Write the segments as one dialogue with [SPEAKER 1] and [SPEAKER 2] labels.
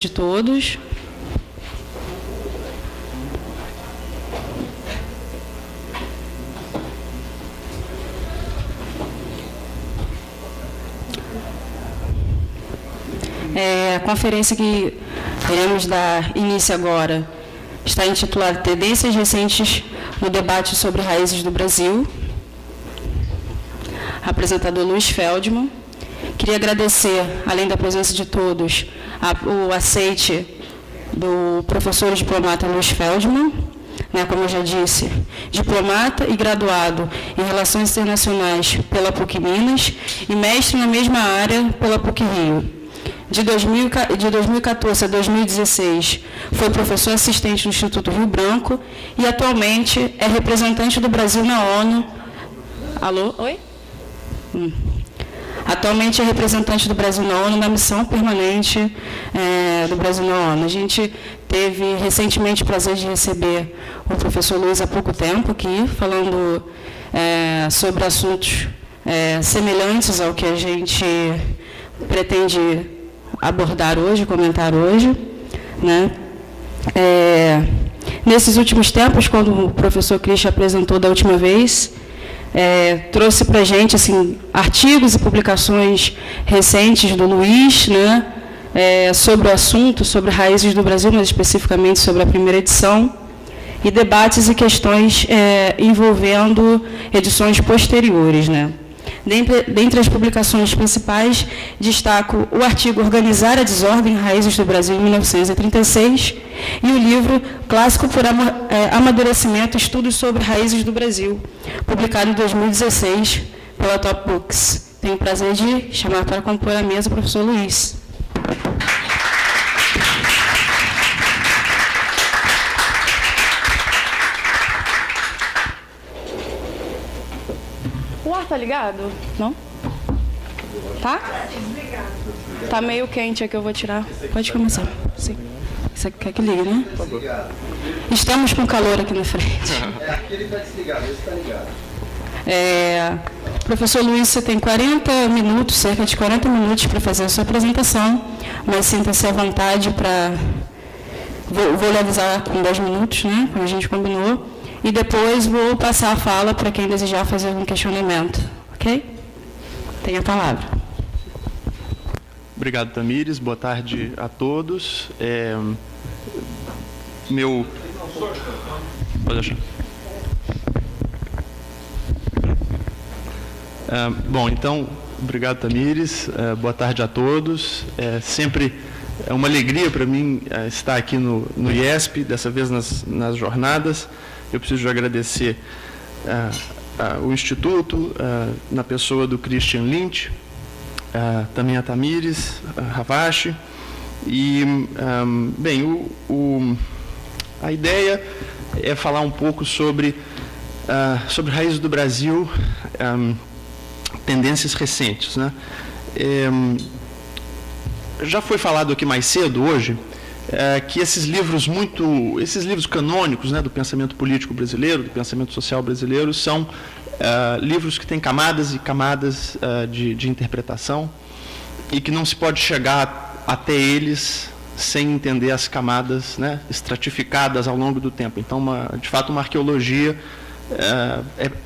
[SPEAKER 1] de todos. A conferência que iremos dar início agora está intitulada Tendências Recentes no Debate sobre Raízes do Brasil. Apresentador Luiz Feldman. Queria agradecer, além da presença de todos, o aceite do professor e diplomata Luiz Feldman, como eu já disse, diplomata e graduado em Relações Internacionais pela PUC Minas e mestre na mesma área pela PUC Rio. De 2014 a 2016, foi professor assistente no Instituto Rio Branco e atualmente é representante do Brasil na ONU. Alô? Oi? Atualmente é representante do Brasil na ONU na missão permanente do Brasil na ONU. A gente teve recentemente o prazer de receber o professor Luiz há pouco tempo aqui, falando sobre assuntos semelhantes ao que a gente pretende abordar hoje, comentar hoje. Nesses últimos tempos, quando o professor Christian apresentou da última vez, trouxe para a gente artigos e publicações recentes do Luiz, sobre o assunto, sobre raízes do Brasil, mas especificamente sobre a primeira edição, e debates e questões envolvendo edições posteriores. Dentre as publicações principais, destaco o artigo Organizar a Desordem, Raízes do Brasil, em 1936, e o livro Clássico por Amadurecimento, Estudos sobre Raízes do Brasil, publicado em 2016 pela Top Books. Tenho o prazer de chamar para compor a mesa o professor Luiz. O ar tá ligado? Não? Tá? Tá meio quente aqui, eu vou tirar. Pode começar. Sim. Você quer que ligue, né? Estamos com calor aqui na frente.
[SPEAKER 2] Aqui ele está desligado, esse está ligado.
[SPEAKER 1] Professor Luiz, você tem 40 minutos, cerca de 40 minutos para fazer a sua apresentação, mas sinta-se à vontade para... Vou lhe avisar com 10 minutos, como a gente combinou, e depois vou passar a fala para quem desejar fazer algum questionamento. Ok? Tem a palavra.
[SPEAKER 3] Obrigado, Tamires. Boa tarde a todos. Pode deixar. Bom, então, obrigado, Tamires. Boa tarde a todos. Sempre é uma alegria para mim estar aqui no IESP, dessa vez nas jornadas. Eu preciso agradecer o Instituto, na pessoa do Christian Lynch, também a Tamires, a Ravache. E, a ideia é falar um pouco sobre raízes do Brasil, tendências recentes. Já foi falado aqui mais cedo hoje que esses livros canônicos, do pensamento político brasileiro, do pensamento social brasileiro, são livros que têm camadas e camadas de interpretação e que não se pode chegar até eles sem entender as camadas estratificadas ao longo do tempo. Então, de fato, uma arqueologia,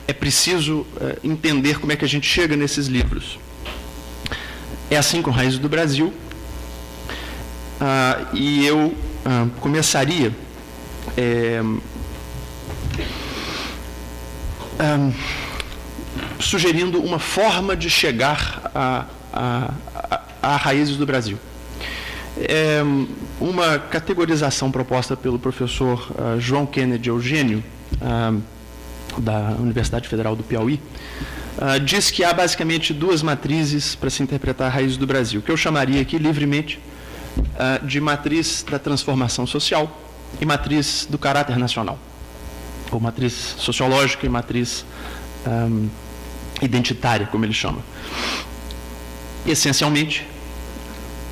[SPEAKER 3] é preciso entender como é que a gente chega nesses livros. É assim com Raízes do Brasil, e eu começaria sugerindo uma forma de chegar a Raízes do Brasil. Uma categorização proposta pelo professor João Kennedy Eugênio, da Universidade Federal do Piauí, diz que há basicamente duas matrizes para se interpretar a Raízes do Brasil, que eu chamaria aqui livremente de matriz da transformação social e matriz do caráter nacional, ou matriz sociológica e matriz identitária, como ele chama. Essencialmente,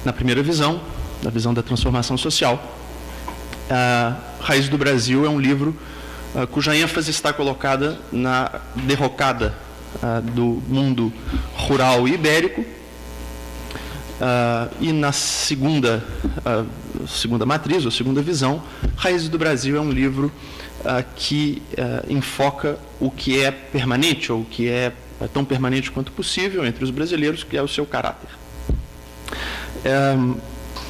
[SPEAKER 3] na primeira visão, na visão da transformação social, Raízes do Brasil é um livro cuja ênfase está colocada na derrocada do mundo rural e ibérico, E na segunda matriz, ou segunda visão, Raízes do Brasil é um livro que enfoca o que é permanente, ou o que é tão permanente quanto possível entre os brasileiros, que é o seu caráter.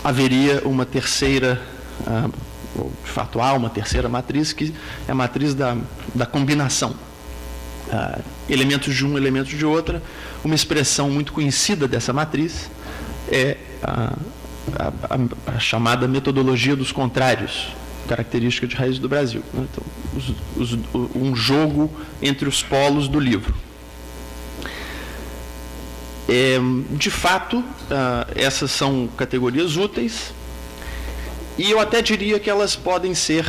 [SPEAKER 3] Haveria uma terceira, ou de fato há uma terceira matriz, que é a matriz da combinação. Elementos de um, elementos de outra. Uma expressão muito conhecida dessa matriz é a chamada metodologia dos contrários, característica de Raízes do Brasil. Então, um jogo entre os polos do livro. De fato, essas são categorias úteis, e eu até diria que elas podem ser,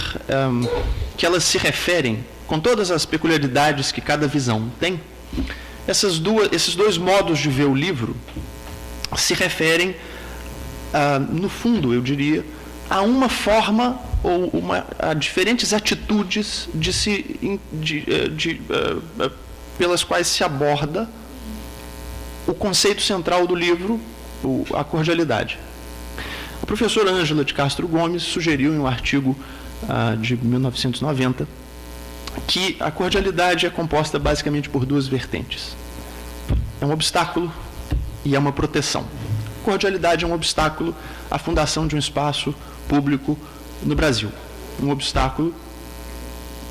[SPEAKER 3] que elas se referem, com todas as peculiaridades que cada visão tem, esses dois modos de ver o livro se referem, no fundo, eu diria, a uma forma ou a diferentes atitudes pelas quais se aborda o conceito central do livro, a cordialidade. A professora Ângela de Castro Gomes sugeriu em um artigo de 1990 que a cordialidade é composta basicamente por duas vertentes. É um obstáculo e é uma proteção. Cordialidade é um obstáculo à fundação de um espaço público no Brasil. Um obstáculo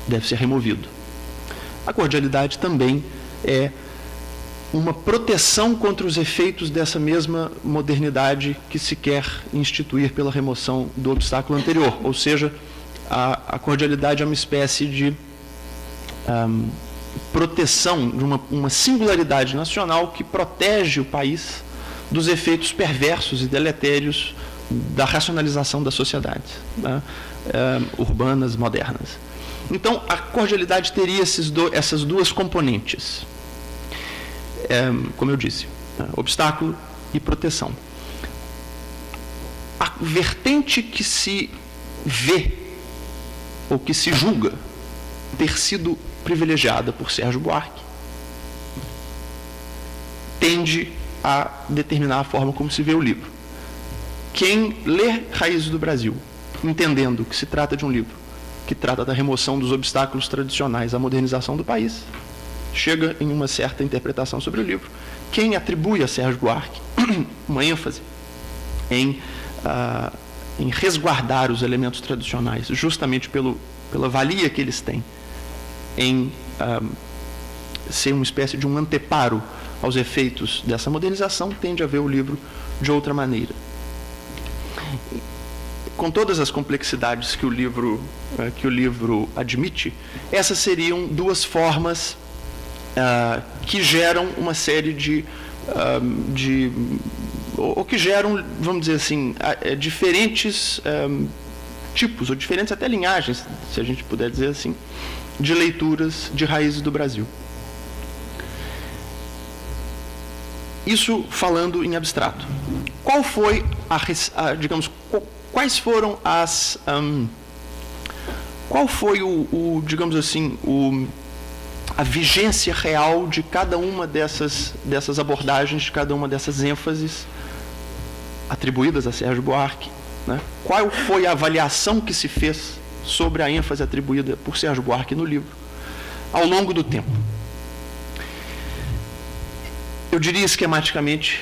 [SPEAKER 3] deve ser removido. A cordialidade também é uma proteção contra os efeitos dessa mesma modernidade que se quer instituir pela remoção do obstáculo anterior. Ou seja, a cordialidade é uma espécie de proteção, de uma singularidade nacional que protege o país dos efeitos perversos e deletérios da racionalização das sociedades urbanas modernas. Então, a cordialidade teria essas duas componentes. Como eu disse, obstáculo e proteção. A vertente que se vê, ou que se julga, ter sido privilegiada por Sérgio Buarque, tende a determinar a forma como se vê o livro. Quem lê Raízes do Brasil, entendendo que se trata de um livro que trata da remoção dos obstáculos tradicionais à modernização do país, chega em uma certa interpretação sobre o livro. Quem atribui a Sérgio Buarque uma ênfase em resguardar os elementos tradicionais, justamente pela valia que eles têm, em ser uma espécie de um anteparo aos efeitos dessa modernização, tende a ver o livro de outra maneira. Com todas as complexidades que o livro admite, essas seriam duas formas que geram uma série ou que geram, vamos dizer assim, diferentes tipos, ou diferentes até linhagens, se a gente puder dizer assim, de leituras de Raízes do Brasil. Isso falando em abstrato. Qual foi quais foram qual foi digamos assim, a vigência real de cada uma dessas abordagens, de cada uma dessas ênfases atribuídas a Sérgio Buarque, né? Qual foi a avaliação que se fez sobre a ênfase atribuída por Sérgio Buarque no livro ao longo do tempo? Eu diria esquematicamente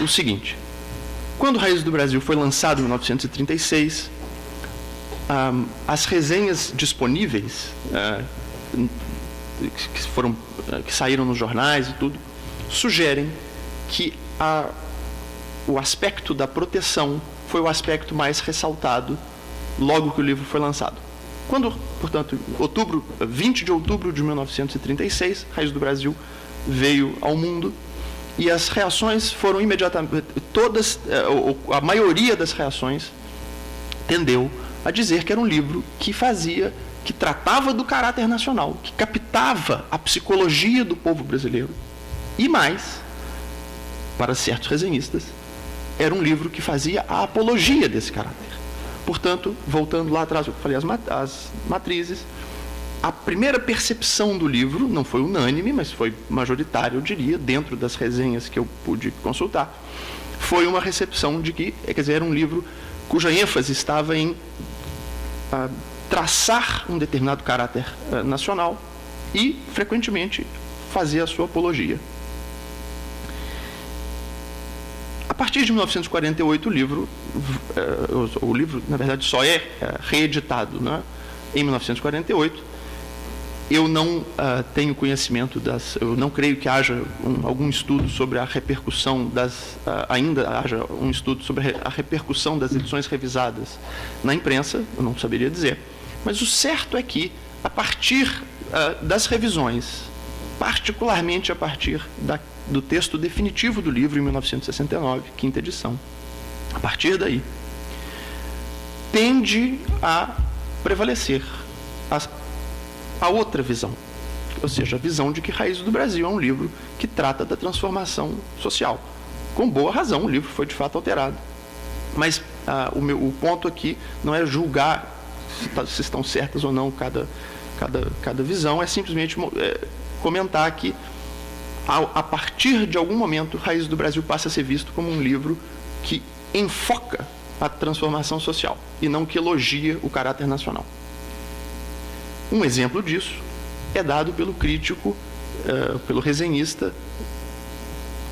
[SPEAKER 3] o seguinte: quando Raízes do Brasil foi lançado em 1936, as resenhas disponíveis que saíram nos jornais e tudo, sugerem que o aspecto da proteção foi o aspecto mais ressaltado logo que o livro foi lançado. Quando, portanto, 20 de outubro de 1936, Raízes do Brasil veio ao mundo, e as reações foram imediatamente, a maioria das reações tendeu a dizer que era um livro que tratava do caráter nacional, que captava a psicologia do povo brasileiro. E mais, para certos resenhistas, era um livro que fazia a apologia desse caráter. Portanto, voltando lá atrás, eu falei as matrizes, a primeira percepção do livro não foi unânime, mas foi majoritária, eu diria, dentro das resenhas que eu pude consultar, foi uma recepção de que, quer dizer, era um livro cuja ênfase estava em traçar um determinado caráter nacional e, frequentemente, fazer a sua apologia. A partir de 1948, o livro, na verdade, só é reeditado, né, em 1948. Eu não tenho conhecimento eu não creio que haja algum estudo sobre a repercussão ainda haja um estudo sobre a repercussão das edições revisadas na imprensa, eu não saberia dizer. Mas o certo é que, a partir das revisões, particularmente a partir do texto definitivo do livro, em 1969, quinta edição, a partir daí, tende a prevalecer a outra visão, ou seja, a visão de que Raízes do Brasil é um livro que trata da transformação social. Com boa razão, o livro foi de fato alterado. Mas o ponto aqui não é julgar se estão certas ou não cada visão, é simplesmente comentar que, a partir de algum momento, Raízes do Brasil passa a ser visto como um livro que enfoca a transformação social e não que elogia o caráter nacional. Um exemplo disso é dado pelo crítico, pelo resenhista,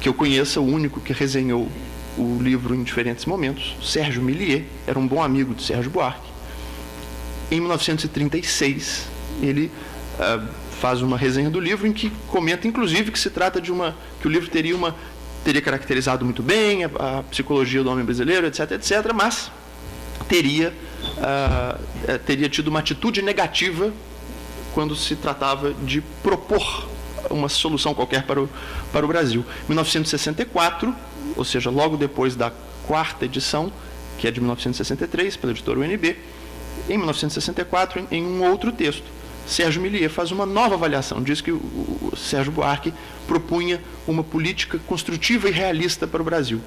[SPEAKER 3] que eu conheço, o único que resenhou o livro em diferentes momentos, Sérgio Milliet, era um bom amigo de Sérgio Buarque. Em 1936, ele faz uma resenha do livro em que comenta, inclusive, que se trata que o livro teria caracterizado muito bem a psicologia do homem brasileiro, etc., etc., mas teria tido uma atitude negativa quando se tratava de propor uma solução qualquer para o Brasil. Em 1964, ou seja, logo depois da quarta edição, que é de 1963, pela editora UNB, em 1964, em um outro texto, Sérgio Milliet faz uma nova avaliação, diz que o Sérgio Buarque propunha uma política construtiva e realista para o Brasil.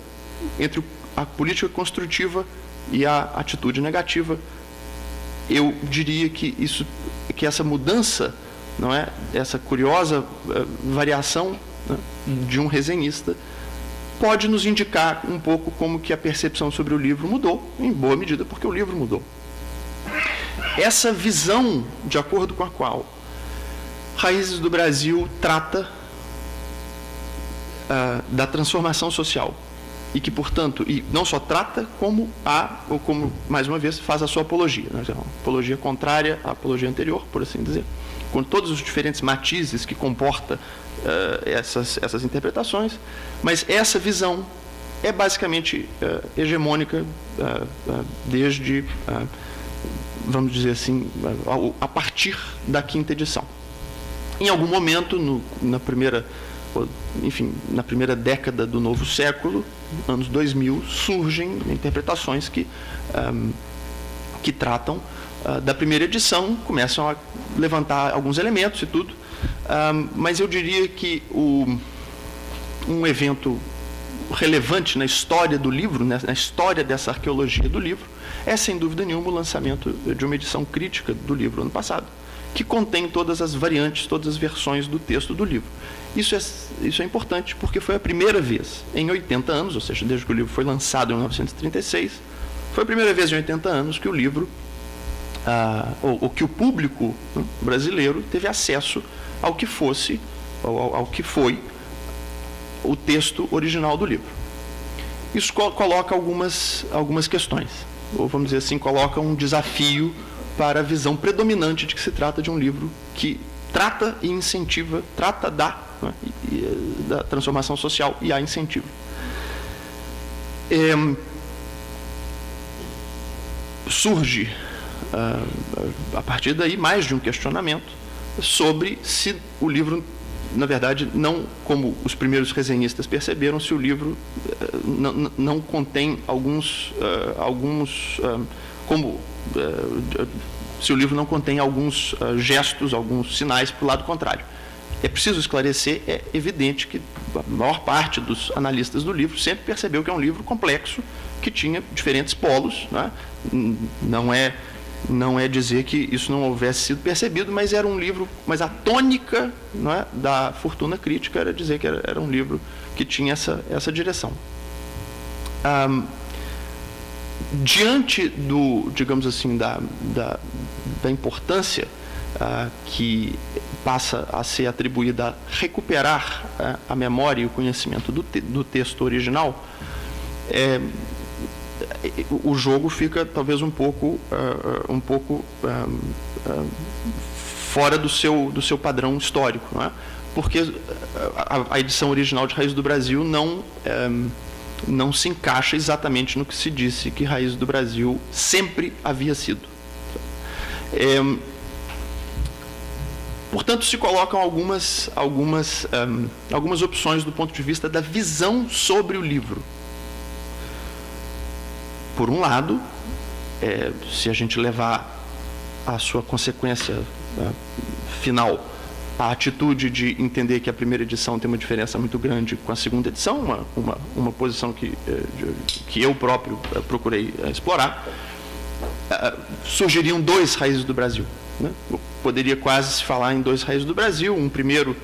[SPEAKER 3] Entre a política construtiva e a atitude negativa, eu diria que essa mudança, não é, essa curiosa variação, né, de um resenhista, pode nos indicar um pouco como que a percepção sobre o livro mudou, em boa medida porque o livro mudou. Essa visão, de acordo com a qual Raízes do Brasil trata da transformação social, e que, portanto, não só trata, como mais uma vez, faz a sua apologia, né? Uma apologia contrária à apologia anterior, por assim dizer, com todos os diferentes matizes que comporta essas interpretações, mas essa visão é basicamente hegemônica desde, vamos dizer assim, a partir da quinta edição. Em algum momento, na primeira década do novo século, anos 2000, surgem interpretações que tratam da primeira edição, começam a levantar alguns elementos e tudo, mas eu diria que um evento relevante na história do livro, né, na história dessa arqueologia do livro, é sem dúvida nenhuma o lançamento de uma edição crítica do livro ano passado, que contém todas as variantes, todas as versões do texto do livro. Isso é importante porque foi a primeira vez em 80 anos, ou seja, desde que o livro foi lançado em 1936, foi a primeira vez em 80 anos que o livro, ou que o público brasileiro teve acesso ao que fosse, ao que foi o texto original do livro. Isso coloca algumas questões, ou vamos dizer assim, coloca um desafio para a visão predominante de que se trata de um livro que trata e incentiva, trata da transformação social e a incentiva. Surge, a partir daí, mais de um questionamento sobre se o livro, na verdade, não, como os primeiros resenhistas perceberam, se o livro não contém se o livro não contém alguns gestos, alguns sinais para o lado contrário. É preciso esclarecer, é evidente que a maior parte dos analistas do livro sempre percebeu que é um livro complexo, que tinha diferentes polos, né? Não é dizer que isso não houvesse sido percebido, mas era um livro, mas a tônica, não é, da fortuna crítica era dizer que era um livro que tinha essa direção. Diante do, digamos assim, da importância que passa a ser atribuída a recuperar a memória e o conhecimento do texto original, o jogo fica talvez um pouco fora do seu padrão histórico, não é? Porque a edição original de Raízes do Brasil não se encaixa exatamente no que se disse que Raízes do Brasil sempre havia sido. Portanto, se colocam algumas opções do ponto de vista da visão sobre o livro. Por um lado, se a gente levar a sua consequência final a atitude de entender que a primeira edição tem uma diferença muito grande com a segunda edição, uma posição que eu próprio procurei explorar, surgiriam 2 Raízes do Brasil, né? Poderia quase se falar em 2 Raízes do Brasil, um primeiro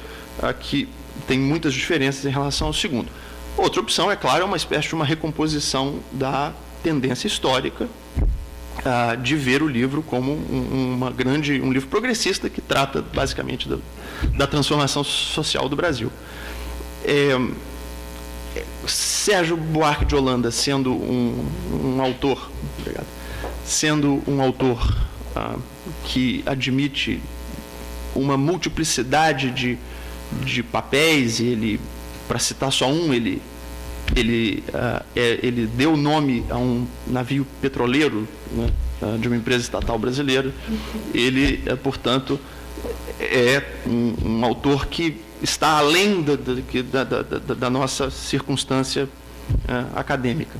[SPEAKER 3] que tem muitas diferenças em relação ao segundo. Outra opção, é claro, é uma espécie de uma recomposição da tendência histórica de ver o livro como um livro progressista que trata basicamente da transformação social do Brasil. Sérgio Buarque de Holanda, sendo um autor, que admite uma multiplicidade de papéis, e ele, para citar só um, ele deu nome a um navio petroleiro, né, de uma empresa estatal brasileira. Ele, portanto, é um autor que está além da nossa circunstância acadêmica.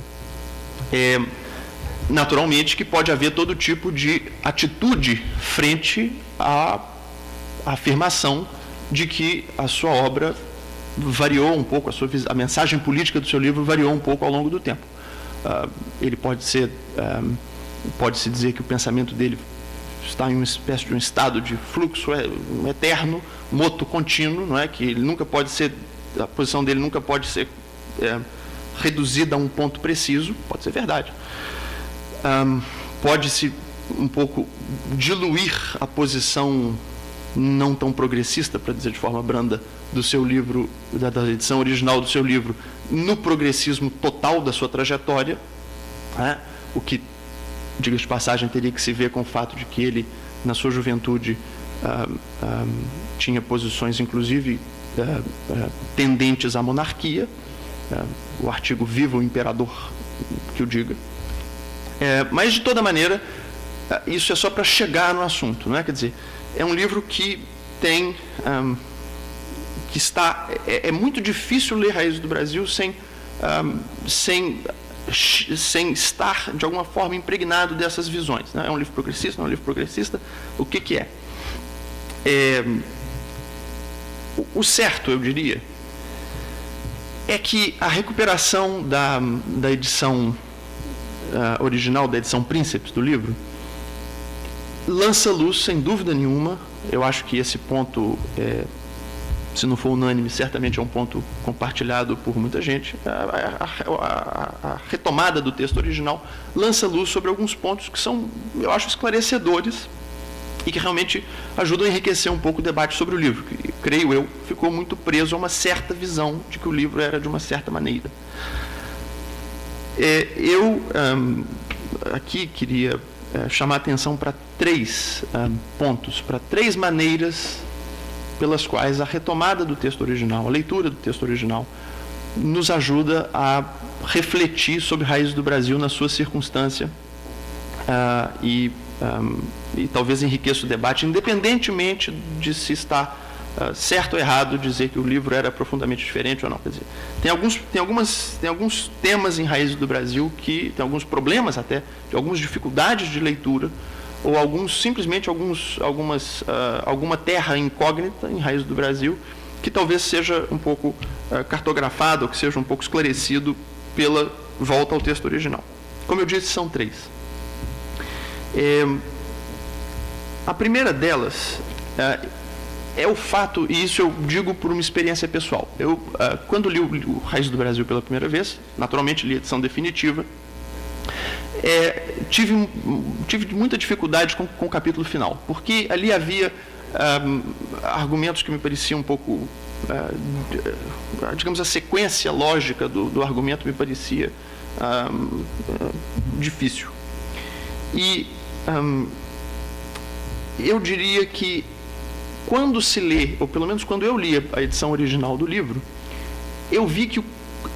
[SPEAKER 3] Naturalmente que pode haver todo tipo de atitude frente à afirmação de que a sua obra variou um pouco, a mensagem política do seu livro variou um pouco ao longo do tempo. Ele pode-se dizer que o pensamento dele está em uma espécie de um estado de fluxo eterno, moto contínuo, não é? Que ele nunca pode ser, a posição dele nunca pode ser reduzida a um ponto preciso. Pode ser verdade. Pode-se um pouco diluir a posição não tão progressista, para dizer de forma branda, do seu livro, da edição original do seu livro, no progressismo total da sua trajetória, né? O que, diga de passagem, teria que se ver com o fato de que ele, na sua juventude, tinha posições, inclusive, tendentes à monarquia. O artigo "Viva o Imperador" que o diga. Mas, de toda maneira, isso é só para chegar no assunto, não é? Quer dizer, é um livro que tem... que está... É muito difícil ler Raízes do Brasil sem estar, de alguma forma, impregnado dessas visões, né? É um livro progressista, não é um livro progressista? O que é? O certo, eu diria, é que a recuperação da edição original, da edição Príncipes do livro, lança luz, sem dúvida nenhuma. Eu acho que esse ponto, se não for unânime, certamente é um ponto compartilhado por muita gente. A retomada do texto original lança luz sobre alguns pontos que são, eu acho, esclarecedores e que realmente ajudam a enriquecer um pouco o debate sobre o livro, que, creio eu, ficou muito preso a uma certa visão de que o livro era de uma certa maneira. Eu aqui queria chamar a atenção para 3 pontos, para 3 maneiras pelas quais a retomada do texto original, a leitura do texto original, nos ajuda a refletir sobre Raízes do Brasil na sua circunstância e talvez enriqueça o debate, independentemente de se está certo ou errado dizer que o livro era profundamente diferente ou não. Quer dizer, tem alguns temas em Raízes do Brasil que tem alguns problemas até, de algumas dificuldades de leitura, ou alguma terra incógnita em Raízes do Brasil, que talvez seja um pouco cartografado, ou que seja um pouco esclarecido pela volta ao texto original. Como eu disse, são 3. A primeira delas é o fato, e isso eu digo por uma experiência pessoal. Eu, quando li o Raízes do Brasil pela primeira vez, naturalmente li a edição definitiva, tive muita dificuldade com o capítulo final, porque ali havia argumentos que me pareciam um pouco, digamos, a sequência lógica do argumento me parecia difícil. E eu diria que quando se lê, ou pelo menos quando eu li a edição original do livro, eu vi que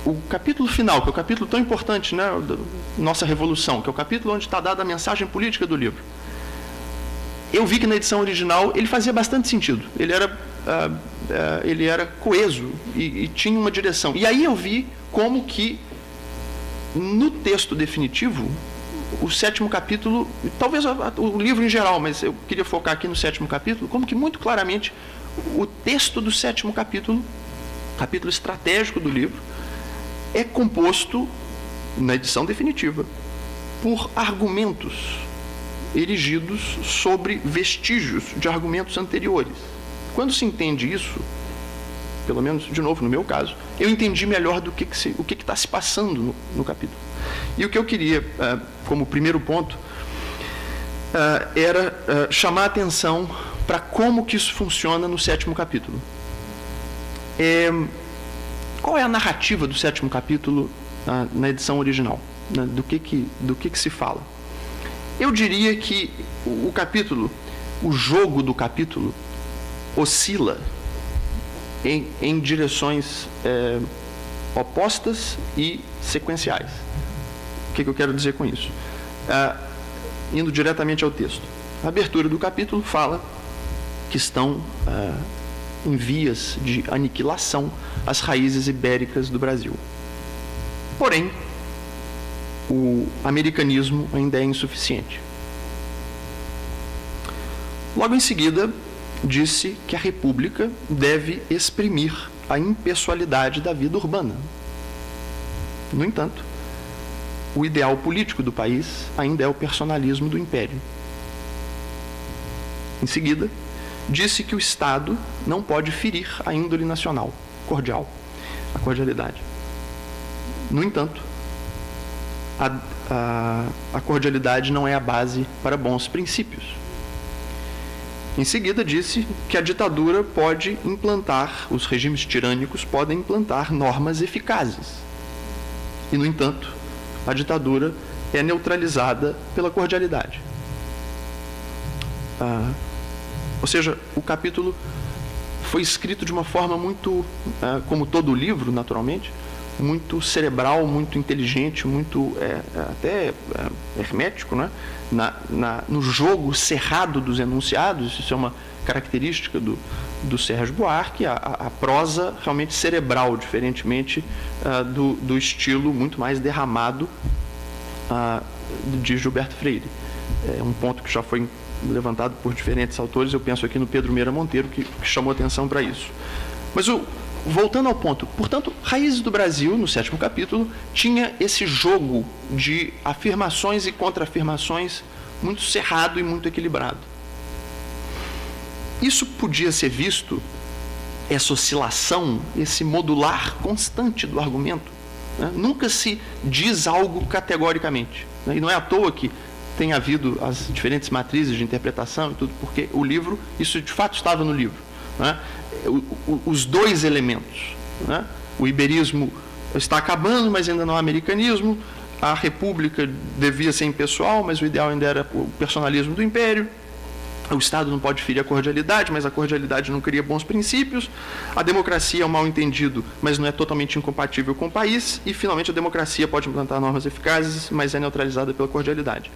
[SPEAKER 3] o capítulo final, que é o capítulo tão importante, né, da nossa Revolução, que é o capítulo onde está dada a mensagem política do livro, eu vi que na edição original ele fazia bastante sentido. Ele era coeso e tinha uma direção. E aí eu vi como que, no texto definitivo, o 7º capítulo, talvez o livro em geral, mas eu queria focar aqui no 7º capítulo, como que muito claramente o texto do 7º capítulo estratégico do livro, é composto, na edição definitiva, por argumentos erigidos sobre vestígios de argumentos anteriores. Quando se entende isso, pelo menos, de novo, no meu caso, eu entendi melhor o que está se passando no capítulo. E o que eu queria, como primeiro ponto, era chamar a atenção para como que isso funciona no 7º capítulo. Qual é a narrativa do 7º capítulo na edição original? Do que se fala? Eu diria que o jogo do capítulo oscila em direções opostas e sequenciais. O que eu quero dizer com isso? Indo diretamente ao texto. A abertura do capítulo fala que estão em vias de aniquilação as raízes ibéricas do Brasil. Porém, o americanismo ainda é insuficiente. Logo em seguida, disse que a República deve exprimir a impessoalidade da vida urbana. No entanto, o ideal político do país ainda é o personalismo do Império. Em seguida, disse que o Estado não pode ferir a índole nacional, a cordialidade. No entanto, a cordialidade não é a base para bons princípios. Em seguida, disse que a ditadura pode implantar, os regimes tirânicos podem implantar normas eficazes. E, no entanto, a ditadura é neutralizada pela cordialidade. Ou seja, o capítulo foi escrito de uma forma muito, como todo o livro, naturalmente, muito cerebral, muito inteligente, muito até hermético, né? No jogo cerrado dos enunciados. Isso é uma característica do Sérgio Buarque, a prosa realmente cerebral, diferentemente do estilo muito mais derramado de Gilberto Freire. É um ponto que já foi levantado por diferentes autores. Eu penso aqui no Pedro Meira Monteiro, que chamou atenção para isso. Mas voltando ao ponto, portanto, Raízes do Brasil, no 7º capítulo, tinha esse jogo de afirmações e contra-afirmações muito cerrado e muito equilibrado. Isso podia ser visto, essa oscilação, esse modular constante do argumento, né? Nunca se diz algo categoricamente, né? E não é à toa que tem havido as diferentes matrizes de interpretação e tudo, porque o livro, isso de fato estava no livro, né? Os dois elementos, né? O iberismo está acabando, mas ainda não há americanismo. A República devia ser impessoal, mas o ideal ainda era o personalismo do Império. O Estado não pode ferir a cordialidade, mas a cordialidade não cria bons princípios. A democracia é um mal-entendido, mas não é totalmente incompatível com o país. E, finalmente, a democracia pode implantar normas eficazes, mas é neutralizada pela cordialidade.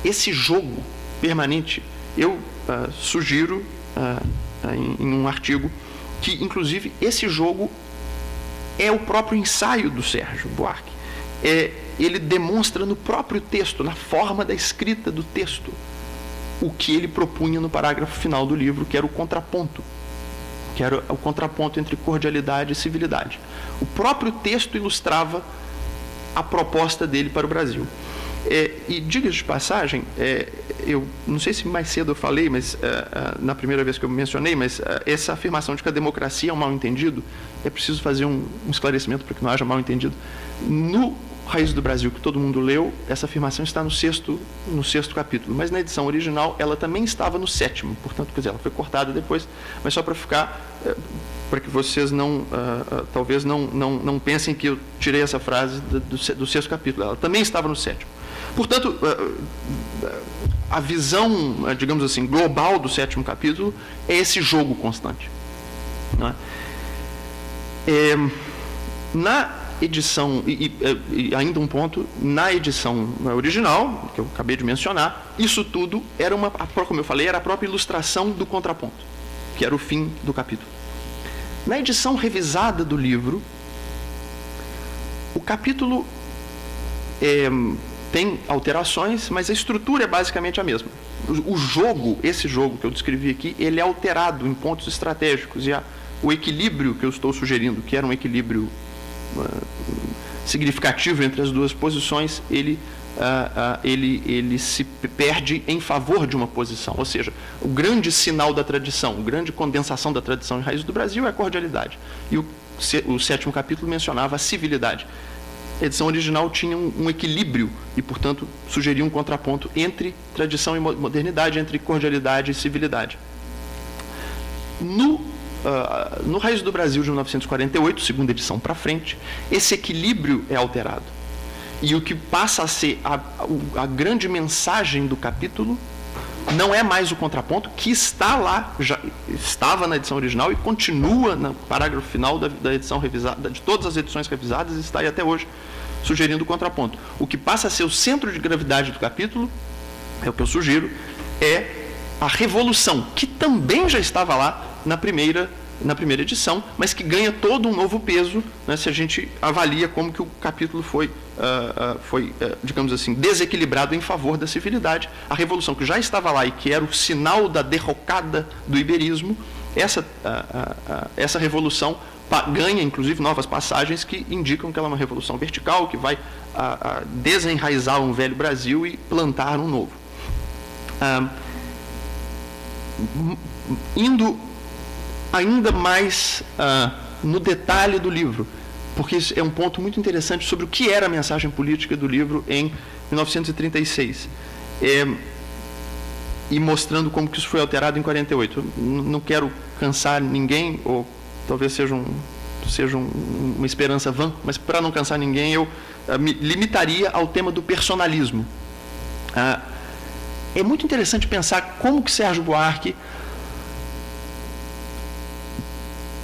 [SPEAKER 3] Esse jogo permanente, eu sugiro em um artigo que, inclusive, esse jogo é o próprio ensaio do Sérgio Buarque. Ele demonstra no próprio texto, na forma da escrita do texto, o que ele propunha no parágrafo final do livro, que era o contraponto. Que era o contraponto entre cordialidade e civilidade. O próprio texto ilustrava a proposta dele para o Brasil. E, diga-se de passagem, eu não sei se mais cedo eu falei, mas na primeira vez que eu mencionei, mas essa afirmação de que a democracia é um mal-entendido, é preciso fazer um esclarecimento para que não haja mal-entendido. No Raízes do Brasil, que todo mundo leu, essa afirmação está no sexto capítulo, mas na edição original ela também estava no 7º, portanto, quer dizer, ela foi cortada depois, mas só para ficar, para que vocês talvez não pensem que eu tirei essa frase do 6º capítulo, ela também estava no 7º. Portanto, a visão, digamos assim, global do 7º capítulo é esse jogo constante. Não é? Na edição, e ainda um ponto, na edição original, que eu acabei de mencionar, isso tudo era como eu falei, era a própria ilustração do contraponto, que era o fim do capítulo. Na edição revisada do livro, o capítulo tem alterações, mas a estrutura é basicamente a mesma. Esse jogo que eu descrevi aqui, ele é alterado em pontos estratégicos, e o equilíbrio que eu estou sugerindo, que era um equilíbrio significativo entre as duas posições, ele se perde em favor de uma posição. Ou seja, o grande sinal da tradição, a grande condensação da tradição em Raízes do Brasil é a cordialidade. E o 7º capítulo mencionava a civilidade. A edição original tinha um equilíbrio e, portanto, sugeria um contraponto entre tradição e modernidade, entre cordialidade e civilidade. No Raízes do Brasil de 1948, segunda edição para frente, esse equilíbrio é alterado. E o que passa a ser a grande mensagem do capítulo não é mais o contraponto, que está lá, já estava na edição original e continua no parágrafo final da edição revisada, de todas as edições revisadas, está aí até hoje, sugerindo o contraponto. O que passa a ser o centro de gravidade do capítulo, é o que eu sugiro, é a revolução, que também já estava lá na primeira edição, mas que ganha todo um novo peso, né, se a gente avalia como que o capítulo foi, digamos assim, desequilibrado em favor da civilidade. A revolução que já estava lá e que era o sinal da derrocada do iberismo, essa revolução ganha, inclusive, novas passagens que indicam que ela é uma revolução vertical, que vai desenraizar um velho Brasil e plantar um novo. Indo ainda mais no detalhe do livro, porque isso é um ponto muito interessante sobre o que era a mensagem política do livro em 1936, e mostrando como que isso foi alterado em 48. Eu não quero cansar ninguém, ou talvez seja uma esperança vã, mas para não cansar ninguém, eu me limitaria ao tema do personalismo. É muito interessante pensar como que Sérgio Buarque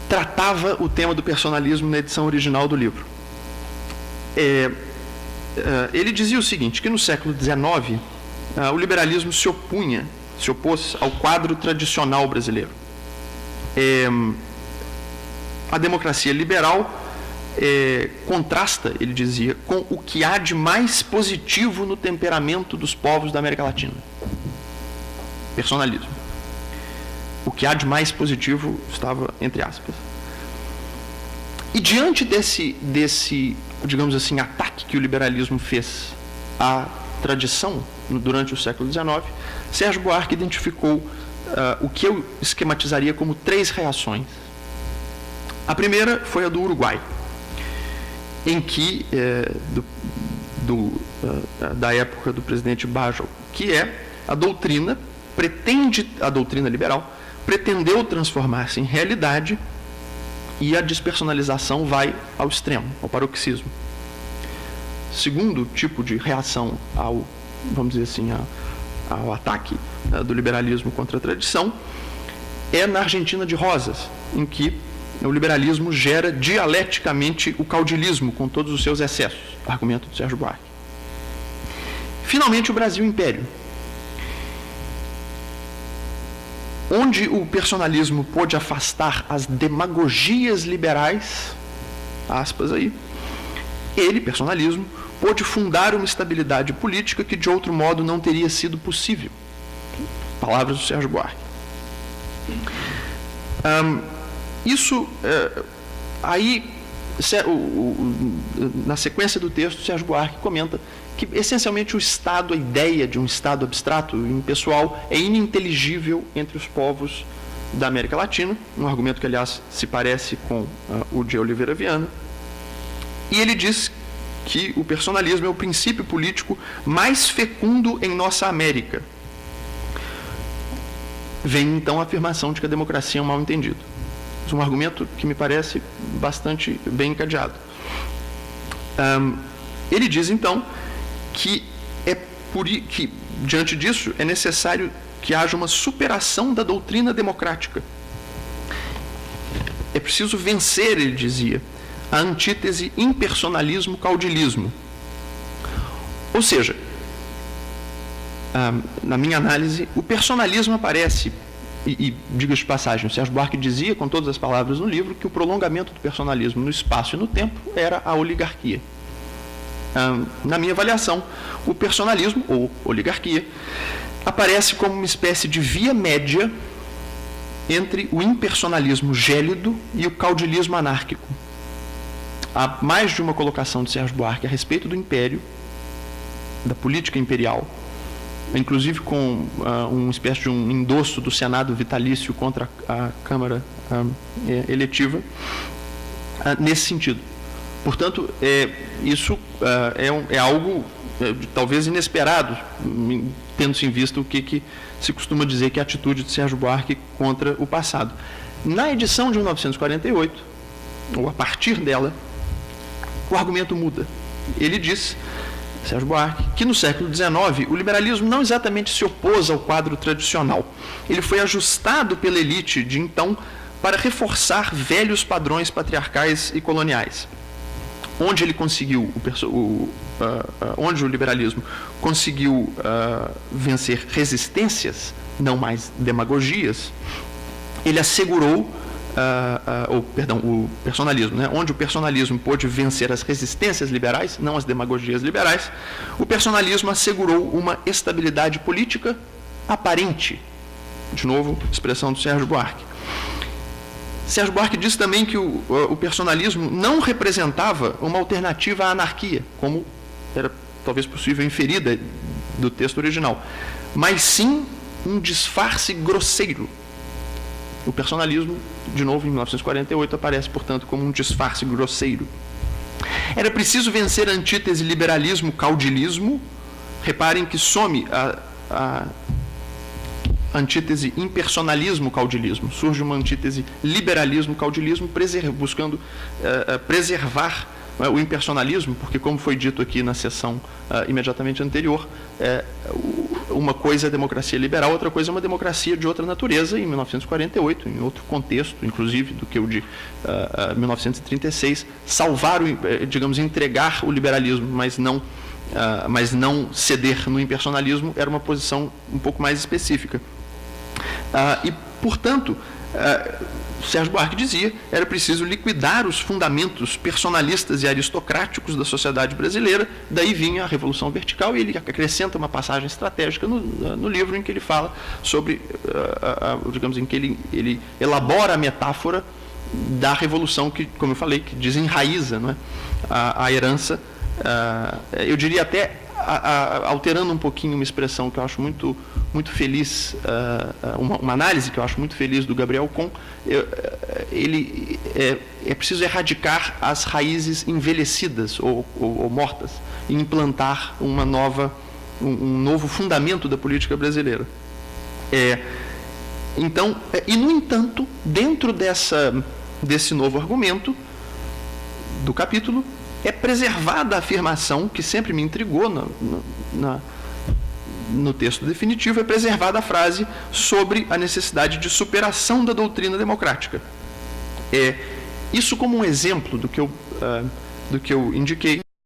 [SPEAKER 3] tratava o tema do personalismo na edição original do livro. Ele dizia o seguinte, que no século XIX, o liberalismo se opôs ao quadro tradicional brasileiro. A democracia liberal contrasta, ele dizia, com o que há de mais positivo no temperamento dos povos da América Latina. Personalismo. O que há de mais positivo estava entre aspas. E diante desse, digamos assim, ataque que o liberalismo fez à tradição durante o século XIX, Sérgio Buarque identificou o que eu esquematizaria como 3 reações. A primeira foi a do Uruguai, em que, da época do presidente Baggio, que é a doutrina liberal, pretendeu transformar-se em realidade e a despersonalização vai ao extremo, ao paroxismo. Segundo tipo de reação ao, vamos dizer assim, ao ataque do liberalismo contra a tradição é na Argentina de Rosas, em que o liberalismo gera dialeticamente o caudilismo com todos os seus excessos, argumento de Sérgio Buarque. Finalmente, o Brasil Império, onde o personalismo pôde afastar as demagogias liberais, aspas aí, ele, personalismo, pôde fundar uma estabilidade política que de outro modo não teria sido possível. Palavras do Sérgio Buarque. Aí, na sequência do texto, Sérgio Buarque comenta que essencialmente o Estado, a ideia de um Estado abstrato e impessoal, é ininteligível entre os povos da América Latina, um argumento que, aliás, se parece com o de Oliveira Viana. E ele diz que o personalismo é o princípio político mais fecundo em nossa América. Vem, então, a afirmação de que a democracia é um mal-entendido. Isso é um argumento que me parece bastante bem encadeado. Ele diz, então, que diante disso, é necessário que haja uma superação da doutrina democrática. É preciso vencer, ele dizia, a antítese impersonalismo-caudilismo. Ou seja, na minha análise, o personalismo aparece, e diga-se de passagem, o Sérgio Buarque dizia, com todas as palavras no livro, que o prolongamento do personalismo no espaço e no tempo era a oligarquia. Na minha avaliação, o personalismo, ou oligarquia, aparece como uma espécie de via média entre o impersonalismo gélido e o caudilismo anárquico. Há mais de uma colocação de Sérgio Buarque a respeito do império, da política imperial, inclusive com uma espécie de um endosso do Senado vitalício contra a Câmara eletiva, nesse sentido. Portanto, isso é algo talvez inesperado, tendo-se em vista o que se costuma dizer que é a atitude de Sérgio Buarque contra o passado. Na edição de 1948, ou a partir dela, o argumento muda. Ele diz, Sérgio Buarque, que no século XIX o liberalismo não exatamente se opôs ao quadro tradicional. Ele foi ajustado pela elite de então para reforçar velhos padrões patriarcais e coloniais. Onde ele conseguiu, onde o liberalismo conseguiu vencer resistências, não mais demagogias, ele assegurou, o personalismo, né? Onde o personalismo pôde vencer as resistências liberais, não as demagogias liberais, o personalismo assegurou uma estabilidade política aparente. De novo, expressão do Sérgio Buarque. Sérgio Buarque diz também que o personalismo não representava uma alternativa à anarquia, como era talvez possível inferir do texto original, mas sim um disfarce grosseiro. O personalismo, de novo, em 1948, aparece, portanto, como um disfarce grosseiro. Era preciso vencer a antítese liberalismo-caudilismo. Reparem que some a antítese impersonalismo-caudilismo. Surge uma antítese liberalismo-caudilismo, buscando preservar o impersonalismo, porque, como foi dito aqui na sessão imediatamente anterior, uma coisa é democracia liberal, outra coisa é uma democracia de outra natureza, em 1948, em outro contexto, inclusive, do que o de 1936, salvar, digamos, entregar o liberalismo, mas não ceder no impersonalismo, era uma posição um pouco mais específica. E, portanto, Sérgio Buarque dizia, era preciso liquidar os fundamentos personalistas e aristocráticos da sociedade brasileira, daí vinha a Revolução Vertical, e ele acrescenta uma passagem estratégica no livro em que ele fala sobre, digamos, em que ele elabora a metáfora da revolução que, como eu falei, que desenraiza, não é, a herança, eu diria até, alterando um pouquinho uma expressão que eu acho muito feliz, uma análise que eu acho muito feliz do Gabriel Kohn, é preciso erradicar as raízes envelhecidas ou mortas e implantar um novo fundamento da política brasileira. Então, e no entanto, dentro desse novo argumento do capítulo, é preservada a afirmação que sempre me intrigou no texto definitivo, é preservada a frase sobre a necessidade de superação da doutrina democrática. Isso como um exemplo do que eu indiquei.